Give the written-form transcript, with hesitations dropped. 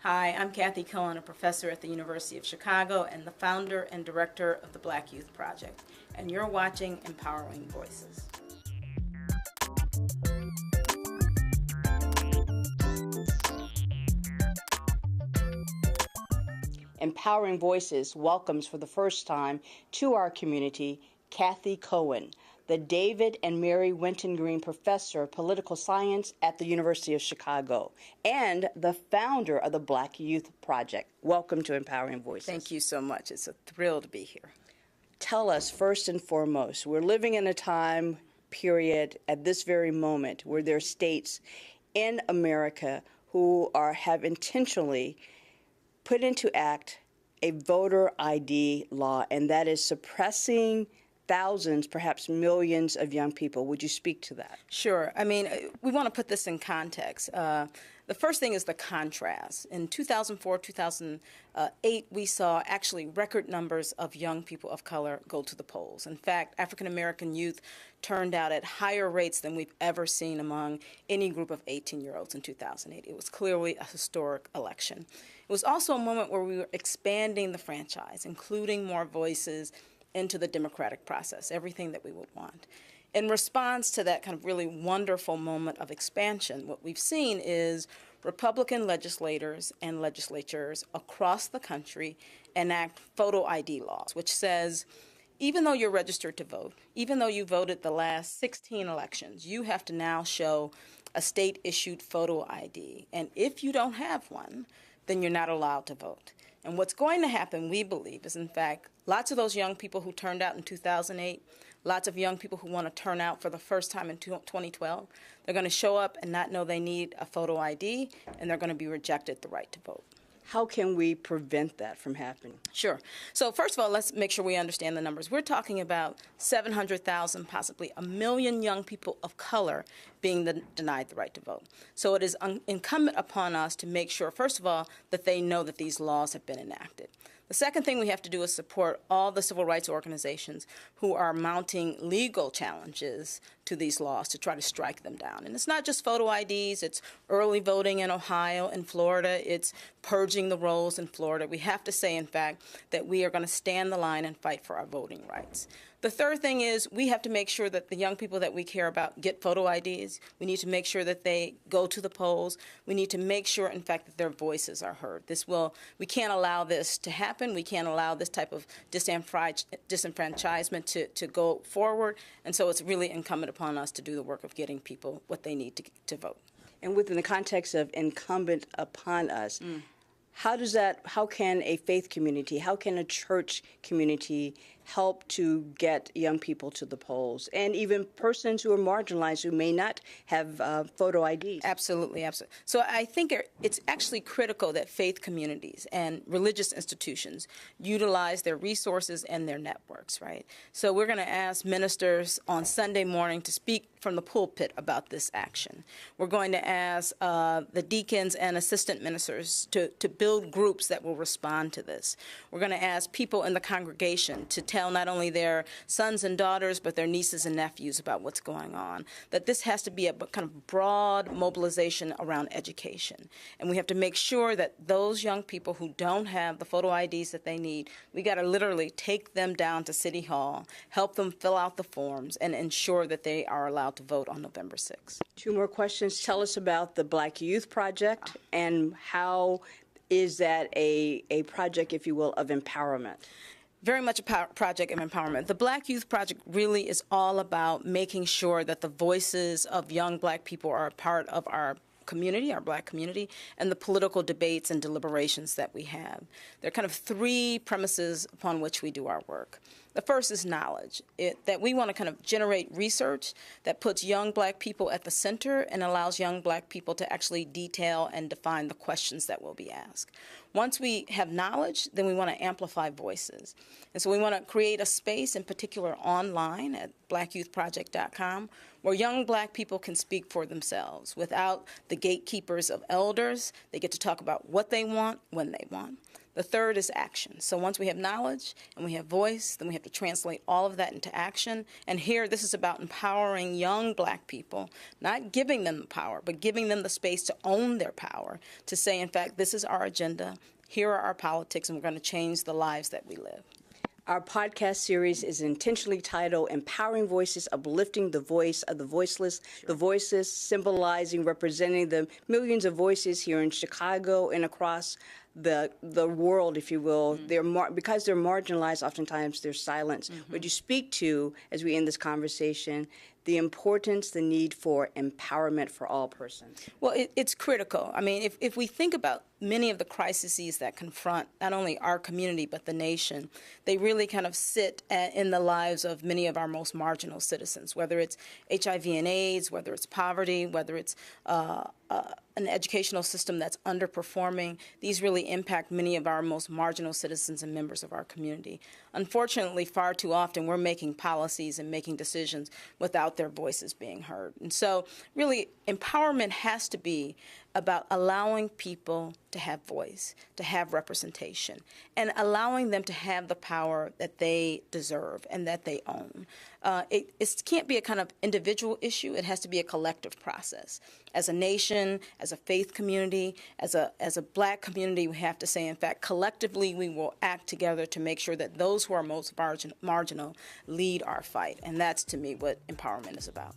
Hi, I'm Cathy Cohen, a professor at the University of Chicago and the founder and director of the Black Youth Project. And you're watching Empowering Voices. Empowering Voices welcomes for the first time to our community Cathy Cohen, the David and Mary Winton Green Professor of Political Science at the University of Chicago and the founder of the Black Youth Project. Welcome to Empowering Voices. Thank you so much. It's a thrill to be here. Tell us, first and foremost, we're living in a time period at this very moment where there are states in America who have intentionally put into act a voter ID law, and that is suppressing thousands, perhaps millions of young people. Would you speak to that? Sure. I mean, we want to put this in context. The first thing is the contrast. In 2004, 2008, we saw actually record numbers of young people of color go to the polls. In fact, African American youth turned out at higher rates than we've ever seen among any group of 18-year-olds in 2008. It was clearly a historic election. It was also a moment where we were expanding the franchise, including more voices into the democratic process, everything that we would want. In response to that kind of really wonderful moment of expansion, what we've seen is Republican legislators and legislatures across the country enact photo ID laws, which says even though you're registered to vote, even though you voted the last 16 elections, you have to now show a state-issued photo ID. And if you don't have one, then you're not allowed to vote. And what's going to happen, we believe, is in fact lots of those young people who turned out in 2008, lots of young people who want to turn out for the first time in 2012, they're going to show up and not know they need a photo ID, and they're going to be rejected the right to vote. How can we prevent that from happening? Sure. So first of all, let's make sure we understand the numbers. We're talking about 700,000, possibly 1 million young people of color being denied the right to vote. So it is incumbent upon us to make sure, first of all, that they know that these laws have been enacted. The second thing we have to do is support all the civil rights organizations who are mounting legal challenges to these laws to try to strike them down. And it's not just photo IDs, it's early voting in Ohio and Florida, it's purging the rolls in Florida. We have to say, in fact, that we are going to stand the line and fight for our voting rights. The third thing is we have to make sure that the young people that we care about get photo IDs. We need to make sure that they go to the polls. We need to make sure, in fact, that their voices are heard. We can't allow this to happen. We can't allow this type of disenfranchisement to go forward. And so it's really incumbent upon us to do the work of getting people what they need to vote. And within the context of incumbent upon us, how can a faith community, how can a church community help to get young people to the polls and even persons who are marginalized who may not have photo IDs? Absolutely, absolutely. So I think it's actually critical that faith communities and religious institutions utilize their resources and their networks, right? So we're going to ask ministers on Sunday morning to speak from the pulpit about this action. We're going to ask the deacons and assistant ministers to build groups that will respond to this. We're going to ask people in the congregation to tell not only their sons and daughters, but their nieces and nephews about what's going on, that this has to be a kind of broad mobilization around education. And we have to make sure that those young people who don't have the photo IDs that they need, we got to literally take them down to City Hall, help them fill out the forms, and ensure that they are allowed to vote on November 6th. Two more questions. Tell us about the Black Youth Project and how is that a project, if you will, of empowerment? Very much a project of empowerment. The Black Youth Project really is all about making sure that the voices of young Black people are a part of our community, our Black community, and the political debates and deliberations that we have. There are kind of three premises upon which we do our work. The first is knowledge, that we want to kind of generate research that puts young Black people at the center and allows young Black people to actually detail and define the questions that will be asked. Once we have knowledge, then we want to amplify voices. And so we want to create a space, in particular online at blackyouthproject.com, where young Black people can speak for themselves without the gatekeepers of elders. They get to talk about what they want, when they want. The third is action. So once we have knowledge and we have voice, then we have to translate all of that into action. And here, this is about empowering young Black people, not giving them the power, but giving them the space to own their power, to say, in fact, this is our agenda, here are our politics, and we're going to change the lives that we live. Our podcast series is intentionally titled Empowering Voices, Uplifting the Voice of the Voiceless. Sure. The voices symbolizing, representing the millions of voices here in Chicago and across the world, if you will. Because they're marginalized, oftentimes they're silenced. Would you speak to, as we end this conversation, the importance, the need for empowerment for all persons? Well, it's critical. I mean, if we think about many of the crises that confront not only our community but the nation, they really kind of sit in the lives of many of our most marginal citizens, whether it's HIV and AIDS, whether it's poverty, whether it's an educational system that's underperforming. These really impact many of our most marginal citizens and members of our community. Unfortunately, far too often, we're making policies and making decisions without their voices being heard. And so really, empowerment has to be about allowing people to have voice, to have representation, and allowing them to have the power that they deserve and that they own. It can't be a kind of individual issue. It has to be a collective process. As a nation, as a faith community, as a Black community, we have to say, in fact, collectively we will act together to make sure that those who are most marginal lead our fight. And that's, to me, what empowerment is about.